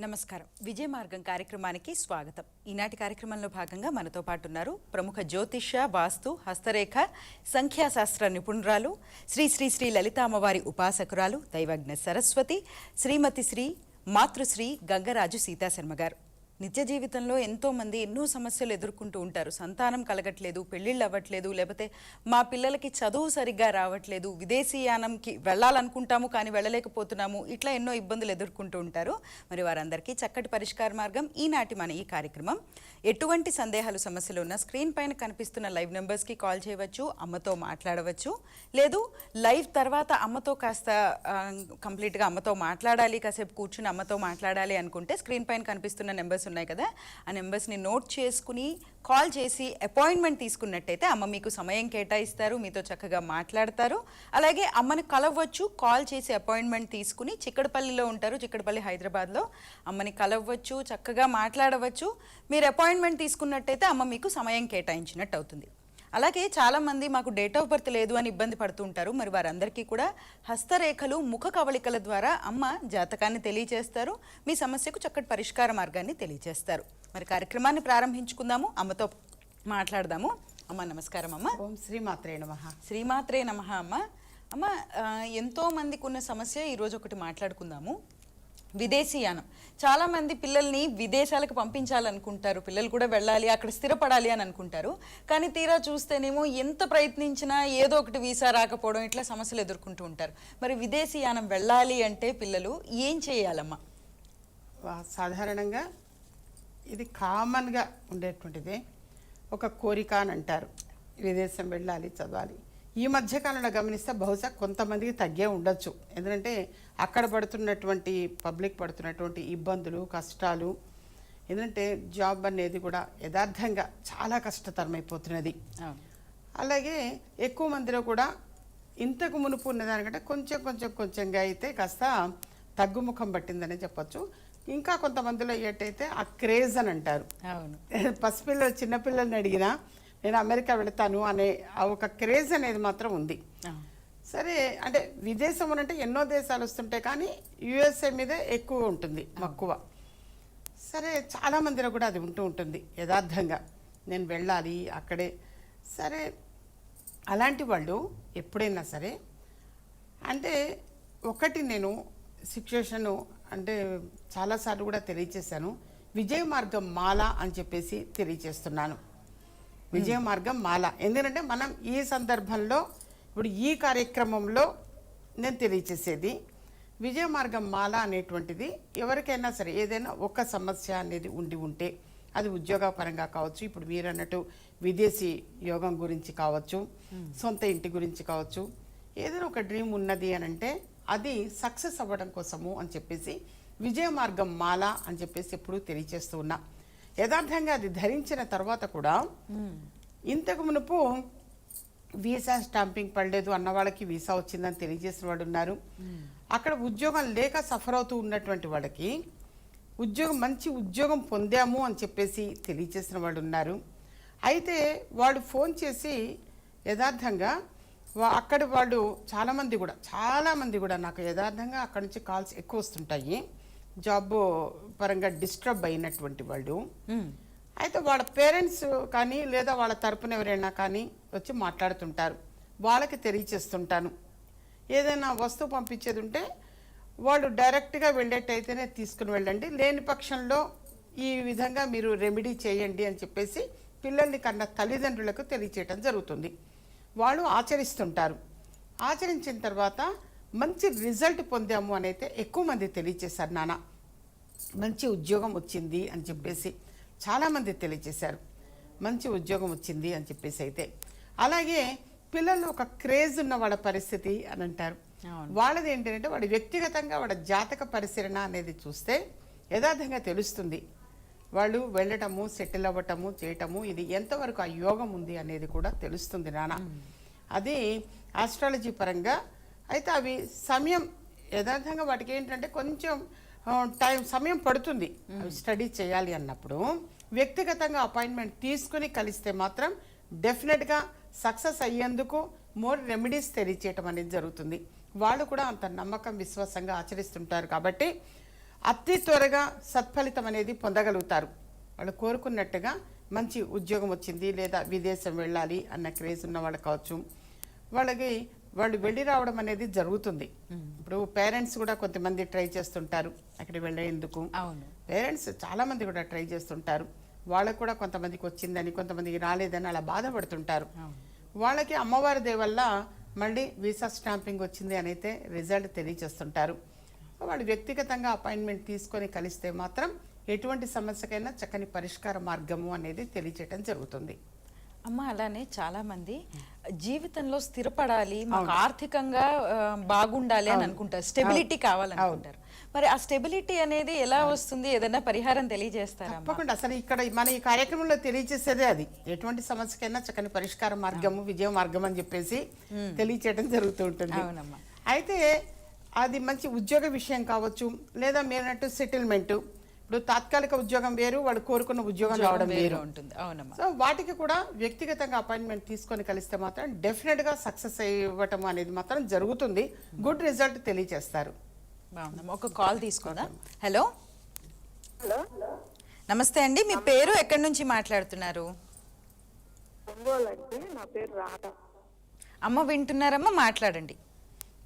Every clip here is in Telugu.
నమస్కారం. విజయ మార్గం కార్యక్రమానికి స్వాగతం. ఈనాటి కార్యక్రమంలో భాగంగా మనతో పాటు ఉన్నారు ప్రముఖ జ్యోతిష్య, వాస్తు, హస్తరేఖ, సంఖ్యాశాస్త్ర నిపుణురాలు, శ్రీ శ్రీ శ్రీ లలిత అమ్మవారి ఉపాసకురాలు, దైవజ్ఞ సరస్వతి, శ్రీమతి శ్రీ మాతృశ్రీ గంగరాజు సీతాశర్మ గారు. నిత్య జీవితంలో ఎంతోమంది ఎన్నో సమస్యలు ఎదుర్కొంటూ ఉంటారు. సంతానం కలగట్లేదు, పెళ్ళిళ్ళు అవ్వట్లేదు, లేకపోతే మా పిల్లలకి చదువు సరిగ్గా రావట్లేదు, విదేశీయానంకి వెళ్ళాలనుకుంటాము కానీ వెళ్ళలేకపోతున్నాము, ఇట్లా ఎన్నో ఇబ్బందులు ఎదుర్కొంటూ ఉంటారు. మరి వారందరికీ చక్కటి పరిష్కార మార్గం ఈనాటి మన ఈ కార్యక్రమం. ఎటువంటి సందేహాలు, సమస్యలు ఉన్నా స్క్రీన్ పైన కనిపిస్తున్న లైవ్ నెంబర్స్కి కాల్ చేయవచ్చు, అమ్మతో మాట్లాడవచ్చు. లేదు లైవ్ తర్వాత అమ్మతో కాస్త కంప్లీట్గా అమ్మతో మాట్లాడాలి, కాసేపు కూర్చుని అమ్మతో మాట్లాడాలి అనుకుంటే స్క్రీన్ పైన కనిపిస్తున్న నెంబర్స్ ఉన్నాయి కదా, ఆ నెంబర్స్ని నోట్ చేసుకుని కాల్ చేసి అపాయింట్మెంట్ తీసుకున్నట్టయితే అమ్మ మీకు సమయం కేటాయిస్తారు, మీతో చక్కగా మాట్లాడతారు. అలాగే అమ్మని కలవచ్చు, కాల్ చేసి అపాయింట్మెంట్ తీసుకుని, చిక్కడపల్లిలో ఉంటారు, చిక్కడపల్లి హైదరాబాద్లో, అమ్మని కలవచ్చు, చక్కగా మాట్లాడవచ్చు. మీరు అపాయింట్మెంట్ తీసుకున్నట్టయితే అమ్మ మీకు సమయం కేటాయించినట్టు అవుతుంది. అలాగే చాలామంది మాకు డేట్ ఆఫ్ బర్త్ లేదు అని ఇబ్బంది పడుతూ ఉంటారు. మరి వారందరికీ కూడా హస్తరేఖలు, ముఖ కవళికల ద్వారా అమ్మ జాతకాన్ని తెలియజేస్తారు, మీ సమస్యకు చక్కటి పరిష్కార మార్గాన్ని తెలియజేస్తారు. మరి కార్యక్రమాన్ని ప్రారంభించుకుందాము, అమ్మతో మాట్లాడదాము. అమ్మ నమస్కారం. అమ్మ ఓం శ్రీమాత్రే నమః. శ్రీమాత్రే నమః. అమ్మ ఎంతో మందికి ఉన్న సమస్య ఈరోజు ఒకటి మాట్లాడుకుందాము. విదేశీయానం. చాలామంది పిల్లల్ని విదేశాలకు పంపించాలనుకుంటారు, పిల్లలు కూడా వెళ్ళాలి, అక్కడ స్థిరపడాలి అని అనుకుంటారు. కానీ తీరా చూస్తేనేమో ఎంత ప్రయత్నించినా ఏదో ఒకటి వీసా రాకపోవడం, ఇట్లా సమస్యలు ఎదుర్కొంటూ ఉంటారు. మరి విదేశీయానం వెళ్ళాలి అంటే పిల్లలు ఏం చేయాలమ్మా? సాధారణంగా ఇది కామన్గా ఉండేటువంటిది, ఒక కోరిక అని అంటారు, విదేశం వెళ్ళాలి, చదవాలి. ఈ మధ్యకాలంలో గమనిస్తే బహుశా కొంతమందికి తగ్గే ఉండొచ్చు. ఎందుకంటే అక్కడ పడుతున్నటువంటి పబ్లిక్ పడుతున్నటువంటి ఇబ్బందులు, కష్టాలు, ఎందుకంటే జాబ్ అనేది కూడా యథార్థంగా చాలా కష్టతరమైపోతున్నది. అలాగే ఎక్కువ మందిలో కూడా ఇంతకు మునుపు ఉన్నదానికంటే కొంచెంగా అయితే కాస్త తగ్గుముఖం పట్టిందనే చెప్పొచ్చు. ఇంకా కొంతమందిలో ఏంటైతే ఆ క్రేజ్ అని అంటారు. పసిపిల్లలు, చిన్నపిల్లల్ని అడిగినా నేను అమెరికా వెళతాను అనే ఒక క్రేజ్ అనేది మాత్రం ఉంది. సరే, అంటే విదేశం అంటే ఎన్నో దేశాలు వస్తుంటాయి, కానీ యుఎస్ఏ మీదే ఎక్కువ ఉంటుంది మక్కువ. సరే, చాలా మందిలో కూడా అది ఉంటుంది యథార్థంగా, నేను వెళ్ళాలి అక్కడే. సరే, అలాంటి వాళ్ళు ఎప్పుడైనా సరే, అంటే ఒకటి నేను సిచ్యువేషను అంటే చాలాసార్లు కూడా తెలియచేశాను, విజయ మార్గం మాల అని చెప్పేసి తెలియచేస్తున్నాను. విజయ మార్గం మాల ఎందుకంటే మనం ఈ సందర్భంలో ఇప్పుడు ఈ కార్యక్రమంలో నేను తెలియచేసేది విజయ మార్గం మాల అనేటువంటిది ఎవరికైనా సరే ఏదైనా ఒక సమస్య అనేది ఉంటే అది ఉద్యోగపరంగా కావచ్చు, ఇప్పుడు మీరు అన్నట్టు విదేశీ యోగం గురించి కావచ్చు, సొంత ఇంటి గురించి కావచ్చు, ఏదైనా ఒక డ్రీమ్ ఉన్నది అని అంటే అది సక్సెస్ అవ్వడం కోసము అని చెప్పేసి విజయ మార్గం మాల అని చెప్పేసి ఎప్పుడూ తెలియచేస్తూ ఉన్నా. యథార్థంగా అది ధరించిన తర్వాత కూడా ఇంతకు మునుపు వీసా స్టాంపింగ్ పడలేదు అన్న వాళ్ళకి వీసా వచ్చిందని తెలియజేసిన వాడు ఉన్నారు. అక్కడ ఉద్యోగం లేక సఫర్ అవుతూ ఉన్నటువంటి వాళ్ళకి మంచి ఉద్యోగం పొందాము అని చెప్పేసి తెలియజేసిన వాళ్ళు ఉన్నారు. అయితే వాళ్ళు ఫోన్ చేసి యథార్థంగా అక్కడ వాళ్ళు చాలామంది కూడా నాకు యథార్థంగా అక్కడి నుంచి కాల్స్ ఎక్కువ వస్తుంటాయి, జాబ్ పరంగా డిస్టర్బ్ అయినటువంటి వాళ్ళు. అయితే వాళ్ళ పేరెంట్స్ కానీ లేదా వాళ్ళ తరపున ఎవరైనా కానీ వచ్చి మాట్లాడుతుంటారు, వాళ్ళకి తెలియచేస్తుంటాను. ఏదైనా వస్తువు పంపించేది ఉంటే వాళ్ళు డైరెక్ట్గా వెళ్ళేటైతేనే తీసుకుని వెళ్ళండి, లేని పక్షంలో ఈ విధంగా మీరు రెమెడీ చేయండి అని చెప్పేసి పిల్లల్ని కన్నా తల్లిదండ్రులకు తెలియచేయటం జరుగుతుంది. వాళ్ళు ఆచరిస్తుంటారు. ఆచరించిన తర్వాత మంచి రిజల్ట్ పొందాము అని అయితే ఎక్కువ మంది తెలియచేశారు. నాన్న మంచి ఉద్యోగం వచ్చింది అని చెప్పేసి చాలామంది తెలియచేశారు, మంచి ఉద్యోగం వచ్చింది అని చెప్పేసి. అయితే అలాగే పిల్లలు ఒక క్రేజ్ ఉన్న వాళ్ళ పరిస్థితి అని అంటారు. వాళ్ళది ఏంటంటే వాడి వ్యక్తిగతంగా వాడి జాతక పరిశీలన అనేది చూస్తే యథార్థంగా తెలుస్తుంది, వాళ్ళు వెళ్ళటము, సెటిల్ అవ్వటము, చేయటము, ఇది ఎంతవరకు ఆ యోగం ఉంది అనేది కూడా తెలుస్తుంది నాన్న. అది ఆస్ట్రాలజీ పరంగా. అయితే అవి సమయం యథార్థంగా వాటికి ఏంటంటే కొంచెం సమయం పడుతుంది అవి స్టడీ చేయాలి అన్నప్పుడు. వ్యక్తిగతంగా అపాయింట్మెంట్ తీసుకుని కలిస్తే మాత్రం డెఫినెట్గా సక్సెస్ అయ్యేందుకు మోర్ రెమెడీస్ తెలియచేయటం అనేది జరుగుతుంది. వాళ్ళు కూడా అంత నమ్మకం, విశ్వాసంగా ఆచరిస్తుంటారు. కాబట్టి అతి త్వరగా సత్ఫలితం అనేది పొందగలుగుతారు. వాళ్ళు కోరుకున్నట్టుగా మంచి ఉద్యోగం వచ్చింది, లేదా విదేశం వెళ్ళాలి అన్న క్రేజ్ ఉన్న వాళ్ళు కావచ్చు, వాళ్ళకి వాళ్ళు వెళ్ళి రావడం అనేది జరుగుతుంది. ఇప్పుడు పేరెంట్స్ కూడా కొంతమంది ట్రై చేస్తుంటారు అక్కడికి వెళ్ళేందుకు. అవును, పేరెంట్స్ చాలామంది కూడా ట్రై చేస్తుంటారు. వాళ్ళకు కూడా కొంతమందికి వచ్చిందని, కొంతమందికి రాలేదని అలా బాధపడుతుంటారు. వాళ్ళకి అమ్మవారి దయ వల్ల మళ్ళీ వీసా స్టాంపింగ్ వచ్చింది అని అయితే రిజల్ట్ తెలియజేస్తుంటారు. వాళ్ళు వ్యక్తిగతంగా అపాయింట్మెంట్ తీసుకొని కలిస్తే మాత్రం ఎటువంటి సమస్యకైనా చక్కని పరిష్కార మార్గము అనేది తెలియజేయడం జరుగుతుంది. అమ్మ అలానే చాలా మంది జీవితంలో స్థిరపడాలి, మాకు ఆర్థికంగా బాగుండాలి అని అనుకుంటారు, స్టెబిలిటీ కావాలనుకుంటారు. మరి ఆ స్టెబిలిటీ అనేది ఎలా వస్తుంది? ఏదైనా పరిహారం తెలియజేస్తారా? తప్పకుండా. అసలు ఇక్కడ మన ఈ కార్యక్రమంలో తెలియజేసేదే అది. ఎటువంటి సమస్యకైనా చక్కని పరిష్కార మార్గము, విజయ మార్గం అని చెప్పేసి తెలియచేయడం జరుగుతూ ఉంటుంది. అయితే అది మంచి ఉద్యోగ విషయం కావచ్చు, లేదా మీరన్నట్టు సెటిల్మెంట్. ఇప్పుడు తాత్కాలిక ఉద్యోగం వేరు, వాళ్ళు కోరుకున్న ఉద్యోగం రావడం వేరు ఉంటుంది. సో వాటికి కూడా వ్యక్తిగతంగా అపాయింట్మెంట్ తీసుకొని కలిస్తే మాత్రం డెఫినెట్గా సక్సెస్ ఇవ్వటం అనేది మాత్రం జరుగుతుంది. గుడ్ రిజల్ట్ తెలియజేస్తారు. ఒక కాల్ తీసుకుందాం. హలో, నమస్తే అండి, మీ పేరు, ఎక్కడి నుంచి మాట్లాడుతున్నారు? నా పేరు రాధా. అమ్మ వింటున్నారమ్మా, మాట్లాడండి.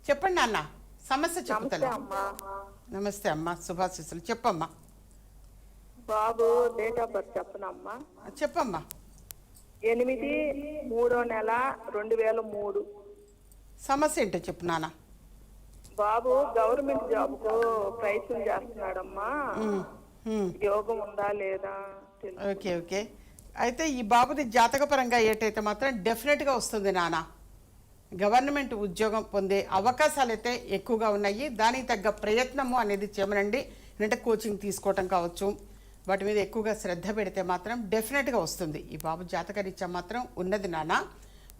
చెప్పండి అన్న, సమస్య చెప్తాను. నమస్తే అమ్మ, శుభాశీస్సులు. చెప్పమ్మా. బాబు డేట్ ఆఫ్ బర్త్ చెప్పనమ్మా. చెప్పమ్మా. 8/3/2003. సమస్య ఏంటో చెప్పు నాన్న. బాబు గవర్నమెంట్ జాబ్ కు ప్రయత్నం చేస్తున్నాడమ్మా. యోగం ఉందా లేదా? Okay okay. అయితే ఈ బాబుది జాతకపరంగా ఏటైతే మాత్రం డెఫినెట్గా వస్తుంది నాన్న. గవర్నమెంట్ ఉద్యోగం పొందే అవకాశాలు అయితే ఎక్కువగా ఉన్నాయి. దానికి తగ్గ ప్రయత్నము అనేది చేయమనండి. అంటే కోచింగ్ తీసుకోవటం కావచ్చు, వాటి మీద ఎక్కువగా శ్రద్ధ పెడితే మాత్రం డెఫినెట్గా వస్తుంది. ఈ బాబు జాతకరీత్యా మాత్రం ఉన్నది నాన్న.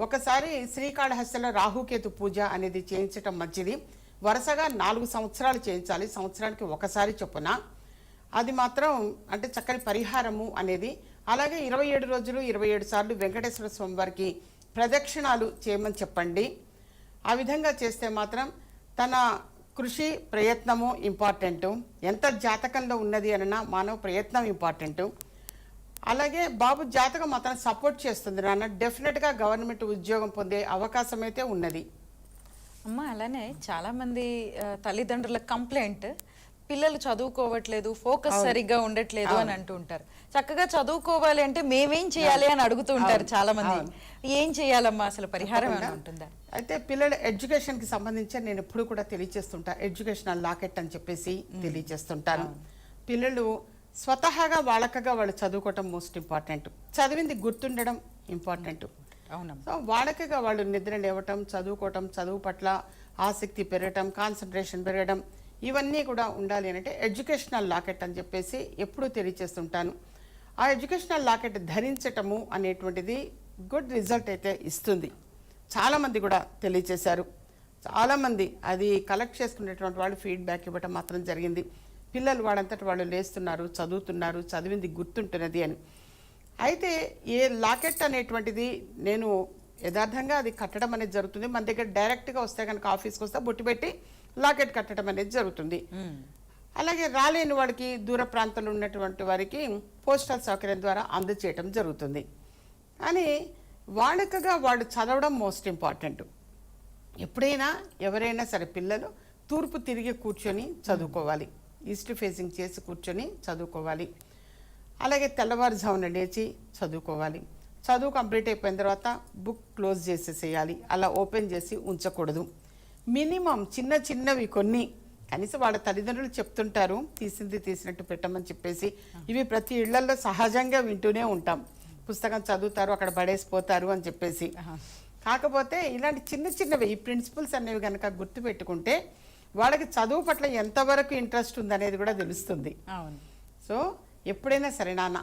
ఒకసారి శ్రీకాళహస్తిలో రాహుకేతు పూజ అనేది చేయించటం మంచిది. వరుసగా 4 సంవత్సరాలు చేయించాలి, సంవత్సరానికి ఒకసారి చొప్పున. అది మాత్రం అంటే చక్కని పరిహారము అనేది. అలాగే 27 రోజులు 27 సార్లు వెంకటేశ్వర స్వామి వారికి ప్రదక్షిణాలు చేయమని చెప్పండి. ఆ విధంగా చేస్తే మాత్రం తన కృషి ప్రయత్నము ఇంపార్టెంటు. ఎంత జాతకంలో ఉన్నది అన్నా మానవ ప్రయత్నం ఇంపార్టెంటు. అలాగే బాబు జాతకం మాత్రం సపోర్ట్ చేస్తుంది నాన్న. డెఫినెట్గా గవర్నమెంట్ ఉద్యోగం పొందే అవకాశం అయితే ఉన్నది. అమ్మ అలానే చాలామంది తల్లిదండ్రుల కంప్లైంట్, పిల్లలు చదువుకోవట్లేదు, ఫోకస్ సరిగ్గా ఉండట్లేదు అని అంటూ ఉంటారు. చక్కగా చదువుకోవాలి అంటే మేమేం చేయాలి అని అడుగుతూ ఉంటారు చాలా మంది. ఏం చేయాలమ్మా, అసలు పరిహారం ఏమైనా ఉంటుందా? అయితే పిల్లల ఎడ్యుకేషన్కి సంబంధించి నేను ఎప్పుడు కూడా తెలియజేస్తుంటా. ఎడ్యుకేషనల్ లాకెట్ అని చెప్పేసి తెలియజేస్తుంటాను. పిల్లలు స్వతహాగా వాళ్ళకగా వాళ్ళు చదువుకోవటం మోస్ట్ ఇంపార్టెంట్. చదివింది గుర్తుండడం ఇంపార్టెంట్. అవునమ్మా. సో వాళ్ళకగా వాళ్ళు నిద్ర లేవటం, చదువుకోవటం, చదువు పట్ల ఆసక్తి పెరగటం, కాన్సన్ట్రేషన్ పెరగడం, ఇవన్నీ కూడా ఉండాలి అంటే ఎడ్యుకేషనల్ లాకెట్ అని చెప్పేసి ఎప్పుడూ తెలియజేస్తుంటాను. ఆ ఎడ్యుకేషనల్ లాకెట్ ధరించటము అనేటువంటిది గుడ్ రిజల్ట్ అయితే ఇస్తుంది. చాలామంది కూడా తెలియజేశారు. చాలామంది అది కలెక్ట్ చేసుకునేటువంటి వాళ్ళు ఫీడ్బ్యాక్ ఇవ్వటం మాత్రం జరిగింది. పిల్లలు వాడంతటి వాళ్ళు లేస్తున్నారు, చదువుతున్నారు, చదివింది గుర్తుంటున్నది అని. అయితే ఏ లాకెట్ అనేటువంటిది నేను యథార్థంగా అది కట్టడం అనేది జరుగుతుంది. మన దగ్గర డైరెక్ట్గా వస్తే కనుక ఆఫీస్కి వస్తే బొట్టు పెట్టి లాకెట్ కట్టడం అనేది జరుగుతుంది. అలాగే రాలేని వాడికి, దూర ప్రాంతంలో ఉన్నటువంటి వారికి పోస్టల్ సౌకర్యం ద్వారా అందజేయటం జరుగుతుంది. కానీ వాళ్ళకగా వాళ్ళు చదవడం మోస్ట్ ఇంపార్టెంట్. ఎప్పుడైనా ఎవరైనా సరే పిల్లలు తూర్పు తిరిగి కూర్చొని చదువుకోవాలి, ఈస్ట్ ఫేసింగ్ చేసి కూర్చొని చదువుకోవాలి. అలాగే తెల్లవారుజామున లేచి చదువుకోవాలి. చదువు కంప్లీట్ అయిపోయిన తర్వాత బుక్ క్లోజ్ చేసేసేయాలి, అలా ఓపెన్ చేసి ఉంచకూడదు. మినిమం చిన్న చిన్నవి కొన్ని కనీసం వాళ్ళ తల్లిదండ్రులు చెప్తుంటారు, తీసింది తీసినట్టు పెట్టమని చెప్పేసి. ఇవి ప్రతి ఇళ్లలో సహజంగా వింటూనే ఉంటాం. పుస్తకం చదువుతారు, అక్కడ పడేసిపోతారు అని చెప్పేసి. కాకపోతే ఇలాంటి చిన్న చిన్నవి ఈ ప్రిన్సిపల్స్ అనేవి కనుక గుర్తుపెట్టుకుంటే వాళ్ళకి చదువు పట్ల ఎంతవరకు ఇంట్రెస్ట్ ఉందనేది కూడా తెలుస్తుంది. అవును. సో ఎప్పుడైనా సరే నాన్న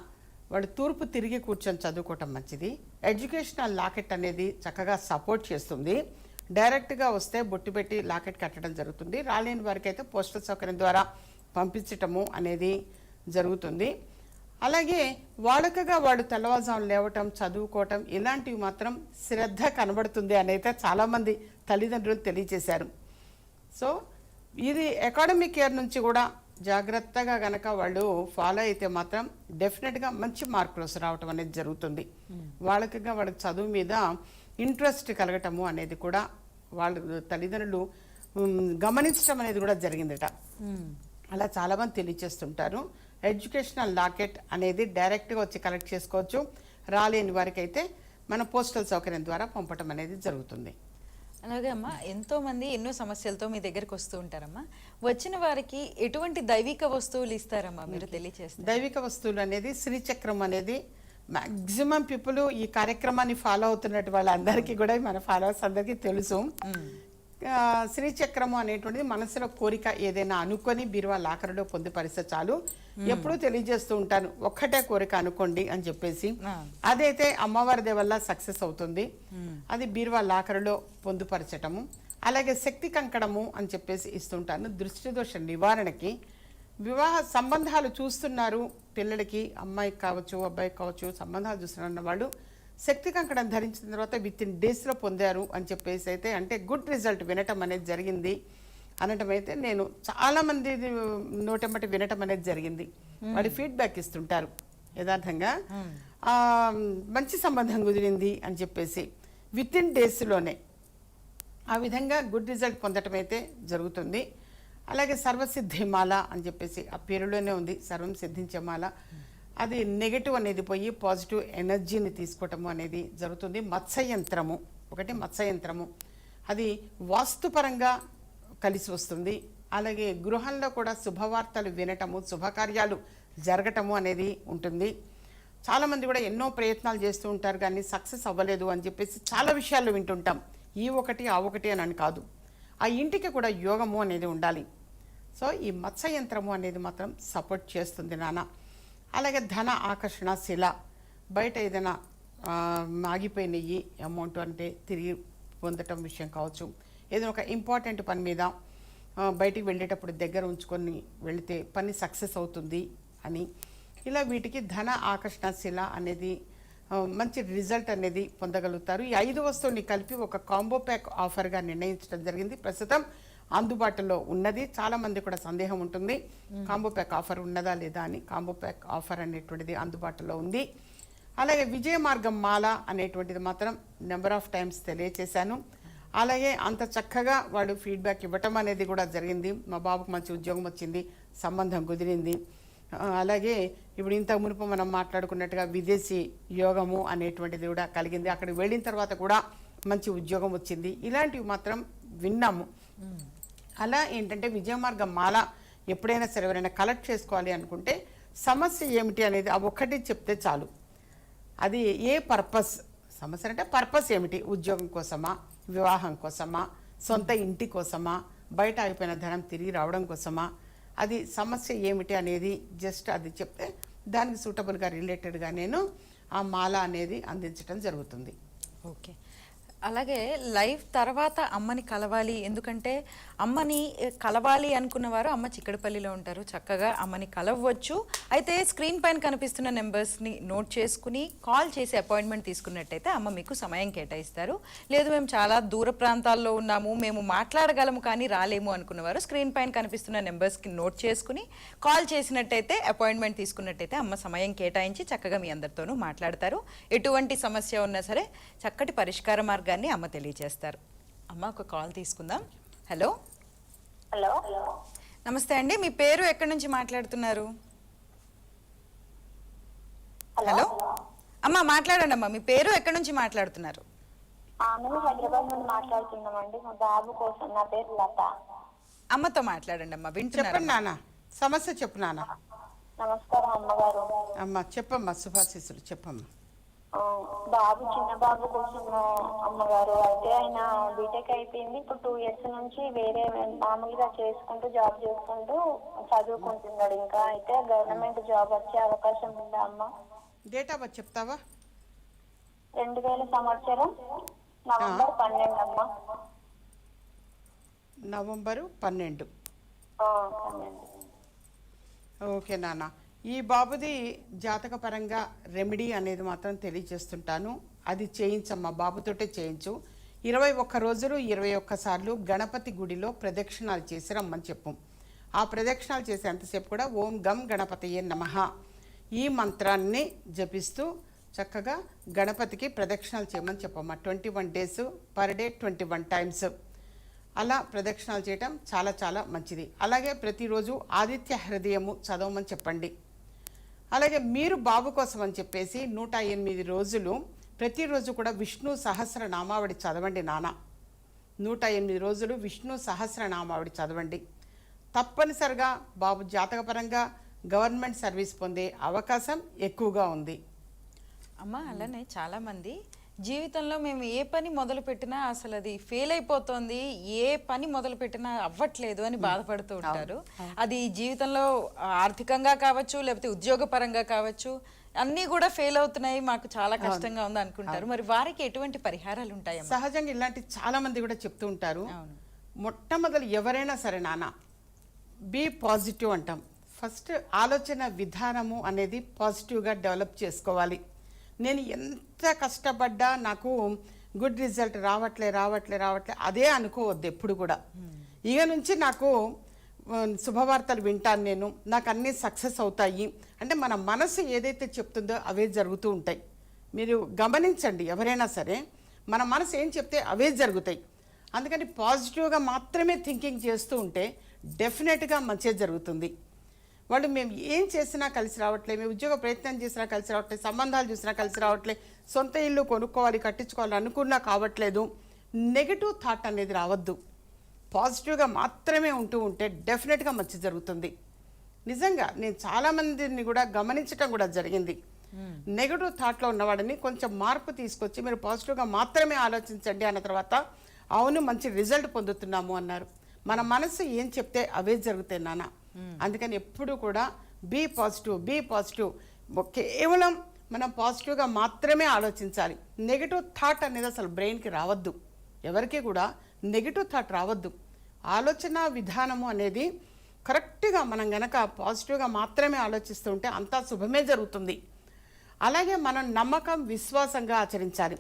వాడు తూర్పు తిరిగి కూర్చొని చదువుకోవటం మంచిది. ఎడ్యుకేషనల్ లాకెట్ అనేది చక్కగా సపోర్ట్ చేస్తుంది. డైరెక్ట్గా వస్తే బొట్టు పెట్టి లాకెట్ కట్టడం జరుగుతుంది. రాలేని వారికి అయితే పోస్టల్ సౌకర్యం ద్వారా పంపించటము అనేది జరుగుతుంది. అలాగే వాడుకగా వాడు తెల్లవారుజామున లేవటం, చదువుకోవటం ఇలాంటివి మాత్రం శ్రద్ధ కనబడుతుంది అని అయితే చాలామంది తల్లిదండ్రులు తెలియజేశారు. సో ఇది అకాడమిక్ ఇయర్ నుంచి కూడా జాగ్రత్తగా గనక వాళ్ళు ఫాలో అయితే మాత్రం డెఫినెట్గా మంచి మార్కులు రావటం అనేది జరుగుతుంది. వాళ్ళకి చదువు మీద ఇంట్రెస్ట్ కలగటము అనేది కూడా వాళ్ళ తల్లిదండ్రులు గమనించడం అనేది కూడా జరిగిందట. అలా చాలామంది తెలియచేస్తుంటారు. ఎడ్యుకేషనల్ లాకెట్ అనేది డైరెక్ట్గా వచ్చి కలెక్ట్ చేసుకోవచ్చు. రాలేని వారికి అయితే మన పోస్టల్ సౌకర్యం ద్వారా పంపటం అనేది జరుగుతుంది. అలాగే అమ్మా, ఎంతో మంది ఎన్నో సమస్యలతో మీ దగ్గరికి వస్తూ ఉంటారమ్మా. వచ్చిన వారికి ఎటువంటి దైవిక వస్తువులు ఇస్తారమ్మా మీరు తెలియచేస్తారు? దైవిక వస్తువులు అనేది శ్రీచక్రం అనేది మ్యాక్సిమం పీపుల్ ఈ కార్యక్రమాన్ని ఫాలో అవుతున్నట్టు వాళ్ళందరికీ కూడా మన ఫాలోవర్స్ అందరికీ తెలుసు. శ్రీచక్రము అనేటువంటిది మనసులో కోరిక ఏదైనా అనుకొని బీరువా లాకరులో పొందుపరిస్తే చాలు. ఎప్పుడూ తెలియజేస్తూ ఉంటాను, ఒక్కటే కోరిక అనుకోండి అని చెప్పేసి. అదైతే అమ్మవారి వల్ల సక్సెస్ అవుతుంది. అది బీరువా లాకరులో పొందుపరచటము. అలాగే శక్తి కంకణము అని చెప్పేసి ఇస్తుంటాను. దృష్టి దోష నివారణకి వివాహ సంబంధాలు చూస్తున్నారు పిల్లలకి, అమ్మాయికి కావచ్చు అబ్బాయికి కావచ్చు సంబంధాలు చూస్తున్న వాళ్ళు శక్తి కంకణం ధరించిన తర్వాత విత్-ఇన్ డేస్లో పొందారు అని చెప్పేసి అయితే అంటే గుడ్ రిజల్ట్ వినటం అనేది జరిగింది అనటం అయితే నేను చాలామంది నోటెమ్మటి వినటం అనేది జరిగింది. వాడి ఫీడ్బ్యాక్ ఇస్తుంటారు యథార్థంగా మంచి సంబంధం కుదిరింది అని చెప్పేసి విత్-ఇన్ డేస్లోనే ఆ విధంగా గుడ్ రిజల్ట్ పొందటం అయితే జరుగుతుంది. అలాగే సర్వసిద్ధి మాల అని చెప్పేసి ఆ పేరులోనే ఉంది, సర్వం సిద్ధించే మాల. అది నెగటివ్ అనేది పోయి పాజిటివ్ ఎనర్జీని తీసుకోవటము అనేది జరుగుతుంది. మత్స్యయంత్రము ఒకటి, మత్స్యయంత్రము అది వాస్తుపరంగా కలిసి వస్తుంది. అలాగే గృహంలో కూడా శుభవార్తలు వినటము, శుభకార్యాలు జరగటము అనేది ఉంటుంది. చాలామంది కూడా ఎన్నో ప్రయత్నాలు చేస్తూ ఉంటారు కానీ సక్సెస్ అవ్వలేదు అని చెప్పేసి చాలా విషయాలు వింటుంటాం. ఈ ఒకటి ఆ ఒకటి అని కాదు, ఆ ఇంటికి కూడా యోగము అనేది ఉండాలి. సో ఈ మత్స్యయంత్రము అనేది మాత్రం సపోర్ట్ చేస్తుంది నాన్న. అలాగే ధన ఆకర్షణ శిల, బయట ఏదైనా ఆగిపోయినవి అమౌంట్ అంటే తిరిగి పొందటం విషయం కావచ్చు, ఏదైనా ఒక ఇంపార్టెంట్ పని మీద బయటికి వెళ్ళేటప్పుడు దగ్గర ఉంచుకొని వెళితే పని సక్సెస్ అవుతుంది అని, ఇలా వీటికి ధన ఆకర్షణ శిల అనేది మంచి రిజల్ట్ అనేది పొందగలుగుతారు. ఈ 5 వస్తువుని కలిపి ఒక కాంబో ప్యాక్ ఆఫర్గా నిర్ణయించడం జరిగింది. ప్రస్తుతం అందుబాటులో ఉన్నది. చాలామంది కూడా సందేహం ఉంటుంది కాంబో ప్యాక్ ఆఫర్ ఉన్నదా లేదా అని. కాంబో ప్యాక్ ఆఫర్ అనేటువంటిది అందుబాటులో ఉంది. అలాగే విజయ మార్గం మాల అనేటువంటిది మాత్రం నెంబర్ ఆఫ్ టైమ్స్ తెలియచేశాను. అలాగే అంత చక్కగా వాళ్ళు ఫీడ్బ్యాక్ ఇవ్వటం అనేది కూడా జరిగింది. మా బాబుకు మంచి ఉద్యోగం వచ్చింది, సంబంధం కుదిరింది. అలాగే ఇప్పుడు ఇంతకు మునుపు మనం మాట్లాడుకున్నట్టుగా విదేశీ యోగము అనేటువంటిది కూడా కలిగింది. అక్కడికి వెళ్ళిన తర్వాత కూడా మంచి ఉద్యోగం వచ్చింది. ఇలాంటివి మాత్రం విన్నాము. అలా ఏంటంటే విజయమార్గం మాల ఎప్పుడైనా సరే ఎవరైనా కలెక్ట్ చేసుకోవాలి అనుకుంటే సమస్య ఏమిటి అనేది ఆ ఒక్కటి చెప్తే చాలు. అది ఏ పర్పస్, సమస్య అంటే పర్పస్ ఏమిటి, ఉద్యోగం కోసమా, వివాహం కోసమా, సొంత ఇంటి కోసమా, బయట అయిపోయిన ధనం తిరిగి రావడం కోసమా, అది సమస్య ఏమిటి అనేది జస్ట్ అది చెప్తే దానికి సూటబుల్గా రిలేటెడ్గా నేను ఆ మాల అనేది అందించడం జరుగుతుంది. ఓకే. అలాగే లైఫ్ తర్వాత అమ్మని కలవాలి, ఎందుకంటే అమ్మని కలవాలి అనుకున్న వారు అమ్మ చిక్కడపల్లిలో ఉంటారు, చక్కగా అమ్మని కలవచ్చు. అయితే స్క్రీన్ పైన కనిపిస్తున్న నెంబర్స్ని నోట్ చేసుకుని కాల్ చేసి అపాయింట్మెంట్ తీసుకున్నట్టయితే అమ్మ మీకు సమయం కేటాయిస్తారు. లేదు మేము చాలా దూర ప్రాంతాల్లో ఉన్నాము, మేము మాట్లాడగలము కానీ రాలేము అనుకున్నవారు స్క్రీన్ పైన కనిపిస్తున్న నెంబర్స్కి నోట్ చేసుకుని కాల్ చేసినట్టయితే అపాయింట్మెంట్ తీసుకున్నట్టయితే అమ్మ సమయం కేటాయించి చక్కగా మీ అందరితోనూ మాట్లాడతారు. ఎటువంటి సమస్య ఉన్నా సరే చక్కటి పరిష్కార మార్గాన్ని అమ్మ తెలియజేస్తారు. అమ్మ ఒక కాల్ తీసుకుందాం. హలో. హలో, నమస్తే అండి, మీ పేరు ఎక్కడి నుంచి మాట్లాడుతున్నారు? హలో అమ్మ మాట్లాడండి అమ్మా, మీ పేరు ఎక్కడి నుంచి మాట్లాడుతున్నారు? మేము హైదరాబాద్ నుండి మాట్లాడుతున్నామండి. మా బాబు కోసం. నా పేరు లత. అమ్మతో మాట్లాడండి అమ్మా, వింటున్నారు? చెప్పండి నాన్న, సమస్య చెప్పు నాన్న. నమస్కారం అమ్మగారు. అమ్మ చెప్పమ్మా, శుభాశీస్సులు చెప్పమ్మా. బాబు, చిన్న బాబు కోసం అమ్మగారు. అయితే ఆయన బీటెక్ అయిపోయింది. ఇప్పుడు 2 years నుంచి వేరే మామూలుగా చేసుకుంటూ జాబ్ చేసుకుంటూ చదువుకుంటున్నాడు. ఇంకా అయితే గవర్నమెంట్ జాబ్ వచ్చే అవకాశం ఉందా అమ్మ? డేట్ ఆఫ్ బర్త్ చెప్తావా? 2000 సంవత్సరం నవంబర్ 12 అమ్మ. నవంబరు 12. 12. ఓకే నాన్న, ఈ బాబుది జాతక పరంగా రెమెడీ అనేది మాత్రం తెలియజేస్తుంటాను. అది చేయించమ్మా, బాబుతోటే చేయించు. 21 రోజులు 21 సార్లు గణపతి గుడిలో ప్రదక్షిణాలు చేసి రమ్మని చెప్పు. ఆ ప్రదక్షిణాలు చేసేంతసేపు కూడా ఓం గం గణపతయే నమః ఈ మంత్రాన్ని జపిస్తూ చక్కగా గణపతికి ప్రదక్షిణాలు చేయమని చెప్పమ్మా. 21 డేస్ పర్ డే 21 టైమ్స్ అలా ప్రదక్షిణాలు చేయటం చాలా చాలా మంచిది. అలాగే ప్రతిరోజు ఆదిత్య హృదయము చదవమని చెప్పండి. అలాగే మీరు బాబు కోసం అని చెప్పేసి 108 రోజులు ప్రతిరోజు కూడా విష్ణు సహస్రనామావళి చదవండి నాన్న. 108 రోజులు విష్ణు సహస్రనామావళి చదవండి. తప్పనిసరిగా బాబు జాతకపరంగా గవర్నమెంట్ సర్వీస్ పొందే అవకాశం ఎక్కువగా ఉంది. అమ్మ అలానే చాలామంది జీవితంలో మేము ఏ పని మొదలు పెట్టినా అసలు అది ఫెయిల్ అయిపోతుంది, ఏ పని మొదలు పెట్టినా అవ్వట్లేదు అని బాధపడుతూ ఉంటారు. అది జీవితంలో ఆర్థికంగా కావచ్చు, లేకపోతే ఉద్యోగపరంగా కావచ్చు, అన్నీ కూడా ఫెయిల్ అవుతున్నాయి, మాకు చాలా కష్టంగా ఉంది అనుకుంటారు. మరి వారికి ఎటువంటి పరిహారాలు ఉంటాయి? సహజంగా ఇలాంటి చాలా మంది కూడా చెప్తూ ఉంటారు. మొట్టమొదలు ఎవరైనా సరే నాన్న బీ పాజిటివ్ అంటాం. ఫస్ట్ ఆలోచన విధానము అనేది పాజిటివ్గా డెవలప్ చేసుకోవాలి. నేను ఎంత కష్టపడ్డా నాకు గుడ్ రిజల్ట్ రావట్లే అదే అనుకోవద్దు ఎప్పుడు కూడా. ఇక నుంచి నాకు శుభవార్తలు వింటాను, నాకు అన్నీ సక్సెస్ అవుతాయి అంటే మన మనసు ఏదైతే చెప్తుందో అవే జరుగుతూ ఉంటాయి. మీరు గమనించండి, ఎవరైనా సరే మన మనసు ఏం చెప్తే అవే జరుగుతాయి. అందుకని పాజిటివ్గా మాత్రమే థింకింగ్ చేస్తూ ఉంటే డెఫినెట్గా మంచిగా జరుగుతుంది. వాళ్ళు మేము ఏం చేసినా కలిసి రావట్లేదు, మేము ఉద్యోగ ప్రయత్నం చేసినా కలిసి రావట్లేదు, సంబంధాలు చూసినా కలిసి రావట్లేదు, సొంత ఇల్లు కొనుక్కోవాలి కట్టించుకోవాలి అనుకున్నా కావట్లేదు, నెగిటివ్ థాట్ అనేది రావద్దు. పాజిటివ్గా మాత్రమే ఉంటూ ఉంటే డెఫినెట్గా మంచి జరుగుతుంది. నిజంగా నేను చాలామందిని కూడా గమనించడం కూడా జరిగింది. నెగిటివ్ థాట్లో ఉన్నవాడిని కొంచెం మార్పు తీసుకొచ్చి మీరు పాజిటివ్గా మాత్రమే ఆలోచించండి అన్న తర్వాత అవును మంచి రిజల్ట్ పొందుతున్నాము అన్నారు. మన మనసు ఏం చెప్తే అవే జరుగుతాయి నాన్న. అందుకని ఎప్పుడు కూడా బీ పాజిటివ్. కేవలం మనం పాజిటివ్గా మాత్రమే ఆలోచించాలి. నెగిటివ్ థాట్ అనేది అసలు బ్రెయిన్కి రావద్దు, ఎవరికి కూడా నెగిటివ్ థాట్ రావద్దు. ఆలోచన విధానము అనేది కరెక్ట్గా మనం గనక పాజిటివ్గా మాత్రమే ఆలోచిస్తూ ఉంటే అంతా శుభమే జరుగుతుంది. అలాగే మనం నమ్మకం విశ్వాసంగా ఆచరించాలి.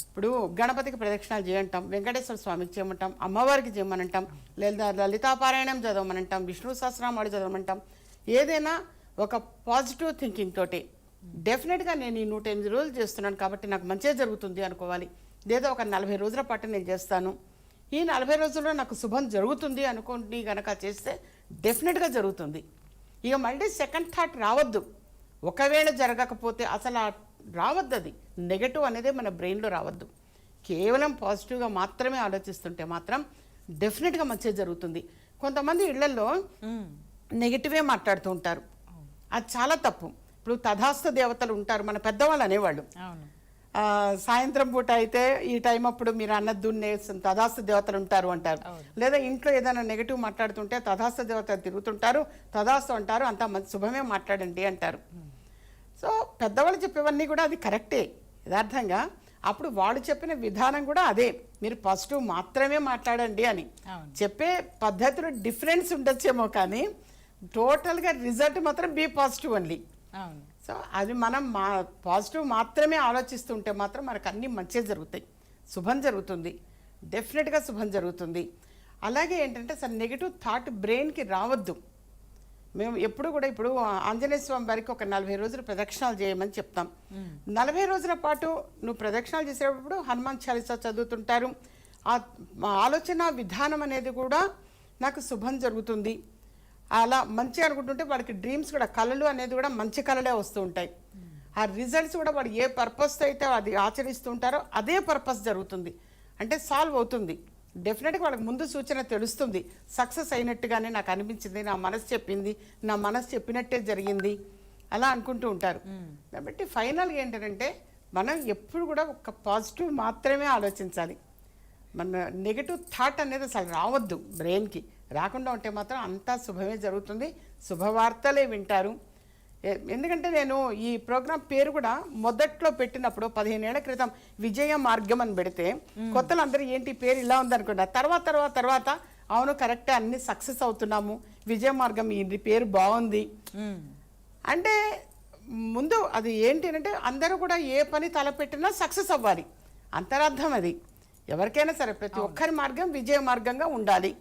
ఇప్పుడు గణపతికి ప్రదక్షిణాలు చేయంటాం, వెంకటేశ్వర స్వామికి చేయమంటాం, అమ్మవారికి చేయమనంటాం, లేదా లలితాపారాయణం చదవమనంటాం, విష్ణు సహస్రనామాలు చదవమంటాం. ఏదైనా ఒక పాజిటివ్ థింకింగ్ తోటి డెఫినెట్గా నేను ఈ 108 రోజులు చేస్తున్నాను కాబట్టి నాకు మంచిగా జరుగుతుంది అనుకోవాలి. లేదా ఒక 40 రోజుల పాటు నేను చేస్తాను, ఈ 40 రోజుల్లో నాకు శుభం జరుగుతుంది అనుకోండి కనుక చేస్తే డెఫినెట్గా జరుగుతుంది. ఇక మళ్ళీ సెకండ్ థాట్ రావద్దు. ఒకవేళ జరగకపోతే అసలు రావద్దు, అది నెగటివ్ అనేది మన బ్రెయిన్లో రావద్దు. కేవలం పాజిటివ్గా మాత్రమే ఆలోచిస్తుంటే మాత్రం డెఫినెట్గా మంచిగా జరుగుతుంది. కొంతమంది ఇళ్లలో నెగిటివే మాట్లాడుతూ ఉంటారు, అది చాలా తప్పు. ఇప్పుడు తథాస్తు దేవతలు ఉంటారు, మన పెద్దవాళ్ళు అనేవాళ్ళు. సాయంత్రం పూట అయితే ఈ టైం అప్పుడు మీరు అన్నదున్నే తథాస్తు దేవతలు ఉంటారు అంటారు. లేదా ఇంట్లో ఏదైనా నెగిటివ్ మాట్లాడుతుంటే తథాస్తు దేవతలు తిరుగుతుంటారు, తథాస్తు అంటారు, అంతా మంచి శుభమే మాట్లాడండి అంటారు. సో పెద్దవాళ్ళు చెప్పేవన్నీ కూడా అది కరెక్టే యథార్థంగా. అప్పుడు వాళ్ళు చెప్పిన విధానం కూడా అదే, మీరు పాజిటివ్ మాత్రమే మాట్లాడండి అని చెప్పే పద్ధతిలో డిఫరెన్స్ ఉండొచ్చేమో, కానీ టోటల్గా రిజల్ట్ మాత్రం బీ పాజిటివ్ ఓన్లీ. సో అది మనం పాజిటివ్ మాత్రమే ఆలోచిస్తుంటే మాత్రం మనకు అన్నీ మంచిగా జరుగుతాయి, శుభం జరుగుతుంది, డెఫినెట్గా శుభం జరుగుతుంది. అలాగే ఏంటంటే అసలు నెగిటివ్ థాట్ బ్రెయిన్కి రావద్దు. మేము ఎప్పుడు కూడా ఇప్పుడు ఆంజనేయ స్వామి వారికి ఒక 40 రోజులు ప్రదక్షిణాలు చేయమని చెప్తాం. 40 రోజుల పాటు నువ్వు ప్రదక్షిణాలు చేసేటప్పుడు హనుమాన్ చాలీసా చదువుతుంటారు. ఆ ఆలోచన విధానం అనేది కూడా నాకు శుభం జరుగుతుంది అలా మంచి అనుకుంటుంటే వాడికి డ్రీమ్స్ కూడా కళలు అనేది కూడా మంచి కళలే వస్తూ ఉంటాయి. ఆ రిజల్ట్స్ కూడా వాడు ఏ పర్పస్తో అయితే అది ఆచరిస్తూ ఉంటారో అదే పర్పస్ జరుగుతుంది, అంటే సాల్వ్ అవుతుంది. డెఫినెట్గా వాళ్ళకి ముందు సూచన తెలుస్తుంది, సక్సెస్ అయినట్టుగానే నాకు అనిపించింది, నా మనసు చెప్పింది, నా మనసు చెప్పినట్టే జరిగింది అలా అనుకుంటూ ఉంటారు. కాబట్టి ఫైనల్గా ఏంటంటే మనం ఎప్పుడు కూడా ఒక పాజిటివ్ మాత్రమే ఆలోచించాలి. మన నెగిటివ్ థాట్ అనేది అసలు రావద్దు బ్రెయిన్కి. రాకుండా ఉంటే మాత్రం అంతా శుభమే జరుగుతుంది, శుభవార్తలే వింటారు. ఎందుకంటే నేను ఈ ప్రోగ్రాం పేరు కూడా మొదట్లో పెట్టినప్పుడు 15 ఏళ్ల క్రితం విజయ మార్గం అని పెడితే కొత్తలు అందరూ ఏంటి పేరు ఇలా ఉందనుకున్నా. తర్వాత అవును కరెక్టే, అన్ని సక్సెస్ అవుతున్నాము, విజయ మార్గం ఈ పేరు బాగుంది అంటే ముందు అది ఏంటి అంటే అందరూ కూడా ఏ పని తలపెట్టినా సక్సెస్ అవ్వాలి, అంతరార్థం అది. ఎవరికైనా సరే ప్రతి ఒక్కరి మార్గం విజయ మార్గంగా ఉండాలి.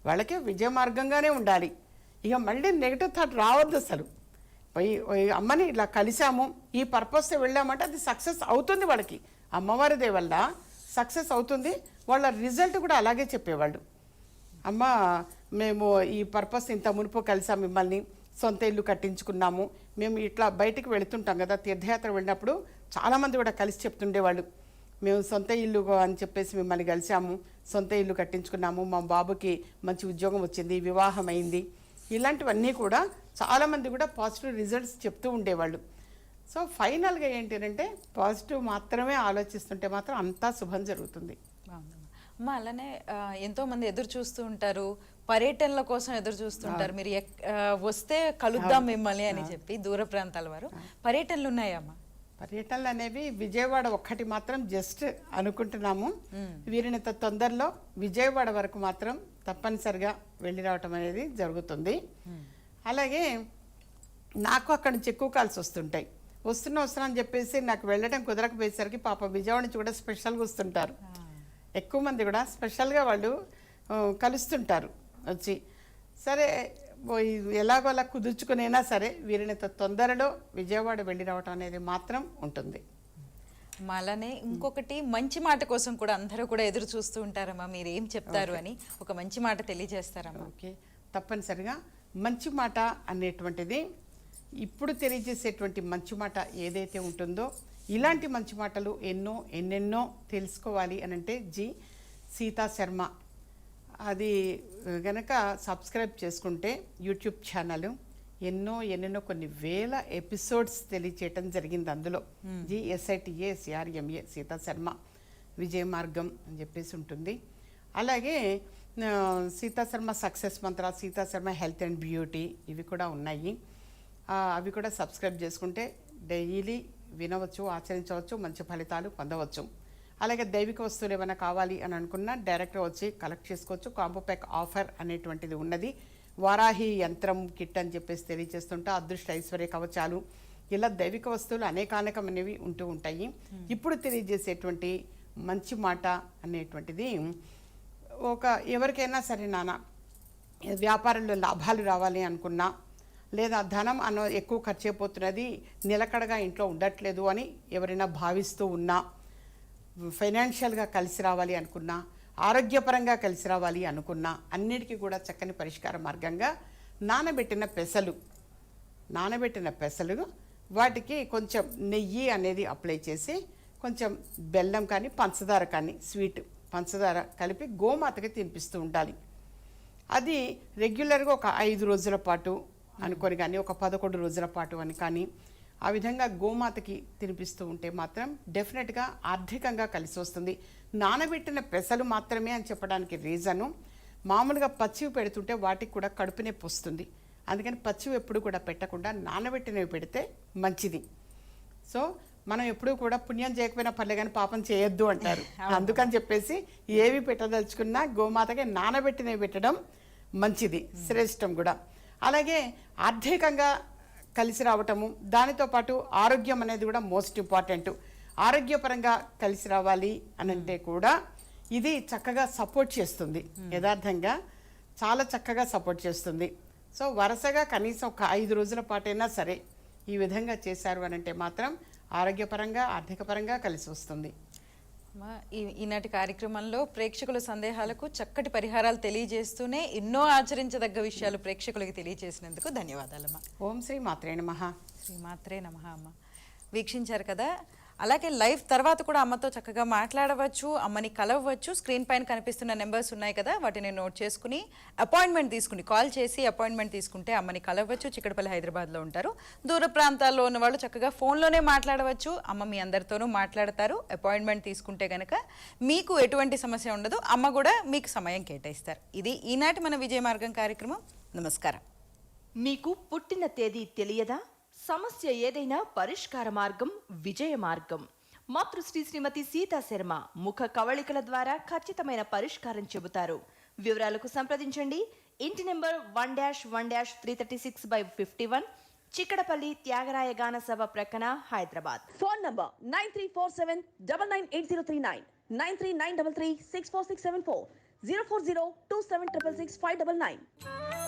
వాళ్ళకి విజయ మార్గంగానే ఉండాలి. ఇక మళ్ళీ నెగిటివ్ థాట్ రావద్దు అసలు. పోయి అమ్మని ఇలా కలిసాము, ఈ పర్పస్తో వెళ్ళామంటే అది సక్సెస్ అవుతుంది. వాళ్ళకి అమ్మవారిదే వల్ల సక్సెస్ అవుతుంది. వాళ్ళ రిజల్ట్ కూడా అలాగే చెప్పేవాళ్ళు. అమ్మ మేము ఈ పర్పస్ ఇంత మునుపు కలిసాం, మిమ్మల్ని సొంత ఇల్లు కట్టించుకున్నాము. మేము ఇట్లా బయటికి వెళుతుంటాం కదా, తీర్థయాత్ర వెళ్ళినప్పుడు చాలామంది కూడా కలిసి చెప్తుండేవాళ్ళు, మేము సొంత ఇల్లు అని చెప్పేసి మిమ్మల్ని కలిసాము, సొంత ఇల్లు కట్టించుకున్నాము, మా బాబుకి మంచి ఉద్యోగం వచ్చింది, వివాహం అయింది. ఇలాంటివన్నీ కూడా చాలామంది కూడా పాజిటివ్ రిజల్ట్స్ చెప్తూ ఉండేవాళ్ళు. సో ఫైనల్గా ఏంటంటే పాజిటివ్ మాత్రమే ఆలోచిస్తుంటే మాత్రం అంతా శుభం జరుగుతుంది. అమ్మ అలానే ఎంతోమంది ఎదురు చూస్తూ ఉంటారు, పర్యటనల కోసం ఎదురు చూస్తుంటారు, మీరు వస్తే కలుద్దాం మిమ్మల్ని అని చెప్పి దూర ప్రాంతాల వారు. పర్యటనలు ఉన్నాయమ్మా? పర్యటనలు అనేవి విజయవాడ ఒక్కటి మాత్రం జస్ట్ అనుకుంటున్నాము. వీరినంత తొందరలో విజయవాడ వరకు మాత్రం తప్పనిసరిగా వెళ్ళి రావటం అనేది జరుగుతుంది. అలాగే నాకు అక్కడి నుంచి ఎక్కువ కాల్స్ వస్తుంటాయి. వస్తున్నా అని చెప్పేసి నాకు వెళ్ళడం కుదరకపోయేసరికి పాప విజయవాడ నుంచి కూడా స్పెషల్గా వస్తుంటారు. ఎక్కువ మంది కూడా స్పెషల్గా వాళ్ళు కలుస్తుంటారు వచ్చి. సరే ఎలాగోలా కుదుర్చుకునైనా సరే వీరిని తొందరలో విజయవాడ వెళ్ళి రావటం అనేది మాత్రం ఉంటుంది. అలానే ఇంకొకటి, మంచి మాట కోసం కూడా అందరూ కూడా ఎదురు చూస్తూ ఉంటారమ్మా, మీరు ఏం చెప్తారు అని ఒక మంచి మాట తెలియజేస్తారమ్మా? ఓకే, తప్పనిసరిగా మంచి మాట అనేటువంటిది ఇప్పుడు తెలియజేసేటువంటి మంచి మాట ఏదైతే ఉంటుందో, ఇలాంటి మంచి మాటలు ఎన్నెన్నో తెలుసుకోవాలి అని అంటే సీతా శర్మ అది గనక సబ్స్క్రైబ్ చేసుకుంటే యూట్యూబ్ ఛానల్ ఎన్నెన్నో కొన్ని వేల ఎపిసోడ్స్ తెలియచేయటం జరిగింది. అందులో SITASRMA సీతా శర్మ విజయ మార్గం అని చెప్పేసి ఉంటుంది. అలాగే Sita Sharma success Mantra, Sita Sharma health and beauty ఇవి కూడా ఉన్నాయి. అవి కూడా సబ్స్క్రైబ్ చేసుకుంటే డైలీ వినవచ్చు, ఆచరించవచ్చు, మంచి ఫలితాలు పొందవచ్చు. అలాగే దైవిక వస్తువులు ఏమైనా కావాలి అని అనుకున్నా డైరెక్ట్గా వచ్చి కలెక్ట్ చేసుకోవచ్చు. కాంబో ప్యాక్ ఆఫర్ అనేటువంటిది ఉన్నది. వారాహి యంత్రం కిట్ అని చెప్పేసి తెలియజేస్తుంటే అదృష్ట ఐశ్వర్య కవచాలు, ఇలా దైవిక వస్తువులు అనేకమైనవి ఉంటూ ఉంటాయి. ఇప్పుడు తెలియజేసేటువంటి మంచి మాట అనేటువంటిది ఎవరికైనా సరే నాన్న వ్యాపారంలో లాభాలు రావాలి అనుకున్నా, లేదా ధనం ఎక్కువ ఖర్చు అయిపోతున్నది, నిలకడగా ఇంట్లో ఉండట్లేదు అని ఎవరైనా భావిస్తూ ఉన్నా, ఫైనాన్షియల్గా కలిసి రావాలి అనుకున్నా, ఆరోగ్యపరంగా కలిసి రావాలి అనుకున్నా, అన్నిటికీ కూడా చక్కని పరిష్కార మార్గంగా నానబెట్టిన పెసలు వాటికి కొంచెం నెయ్యి అనేది అప్లై చేసి, కొంచెం బెల్లం కానీ పంచదార కానీ స్వీట్ పంచదార కలిపి గోమాతకి తినిపిస్తూ ఉండాలి. అది రెగ్యులర్గా ఒక 5 రోజుల పాటు అనుకొని కానీ, ఒక 11 రోజుల పాటు అని కానీ ఆ విధంగా గోమాతకి తినిపిస్తూ ఉంటే మాత్రం డెఫినెట్గా ఆర్థికంగా కలిసి వస్తుంది. నానబెట్టిన పెసలు మాత్రమే అని చెప్పడానికి రీజను, మామూలుగా పచ్చివి పెడుతుంటే వాటికి కూడా కడుపు నొప్పి వస్తుంది. అందుకని పచ్చివి ఎప్పుడు కూడా పెట్టకుండా నానబెట్టినవి పెడితే మంచిది. సో మనం ఎప్పుడూ కూడా పుణ్యం చేయకపోయినా పర్లే కానీ పాపం చేయొద్దు అంటారు. అందుకని చెప్పేసి ఏవి పెట్టదలుచుకున్నా గోమాతకి నానబెట్టినవి పెట్టడం మంచిది, శ్రేష్టం కూడా. అలాగే ఆర్థికంగా కలిసి రావటము, దానితో పాటు ఆరోగ్యం అనేది కూడా మోస్ట్ ఇంపార్టెంట్. ఆరోగ్యపరంగా కలిసి రావాలి అనంటే కూడా ఇది చక్కగా సపోర్ట్ చేస్తుంది. యథార్థంగా చాలా చక్కగా సపోర్ట్ చేస్తుంది. సో వరుసగా కనీసం ఒక 5 రోజుల పాటైనా సరే ఈ విధంగా చేశారు అనంటే మాత్రం ఆరోగ్యపరంగా ఆర్థికపరంగా కలిసి వస్తుంది. ఈనాటి కార్యక్రమంలో ప్రేక్షకుల సందేహాలకు చక్కటి పరిహారాలు తెలియజేస్తూనే ఎన్నో ఆచరించదగ్గ విషయాలు ప్రేక్షకులకి తెలియజేసినందుకు ధన్యవాదాలమ్మా. ఓం శ్రీ మాత్రే నమః. శ్రీ మాత్రే నమః. అమ్మ వీక్షించారు కదా, అలాగే లైవ్ తర్వాత కూడా అమ్మతో చక్కగా మాట్లాడవచ్చు, అమ్మని కలవచ్చు. స్క్రీన్ పైన కనిపిస్తున్న నెంబర్స్ ఉన్నాయి కదా, వాటిని నోట్ చేసుకుని అపాయింట్మెంట్ తీసుకుని కాల్ చేసి అపాయింట్మెంట్ తీసుకుంటే అమ్మని కలవచ్చు. చిక్కడపల్లి హైదరాబాద్లో ఉంటారు. దూర ప్రాంతాల్లో ఉన్న వాళ్ళు చక్కగా ఫోన్లోనే మాట్లాడవచ్చు. అమ్మ మీ అందరితోనూ మాట్లాడతారు. అపాయింట్మెంట్ తీసుకుంటే కనుక మీకు ఎటువంటి సమస్య ఉండదు, అమ్మ కూడా మీకు సమయం కేటాయిస్తారు. ఇది ఈనాటి మన విజయ మార్గం కార్యక్రమం. నమస్కారం. మీకు పుట్టిన తేదీ తెలియదా? సమస్య ఏదైనా పరిష్కార మార్గం విజయ మార్గం. మాతృశ్రీ శ్రీమతి సీతా శర్మ ముఖ కవళికల ద్వారా ఖచ్చితమైన పరిష్కారం చెబుతారు. వివరాలకు సంప్రదించండి. ఇంటి నెంబర్ 1-336/51, చిక్కడపల్లి త్యాగరాయ గాన సభ ప్రక్కన, హైదరాబాద్. Phone number 9347998039, 9393364674, 04027666599.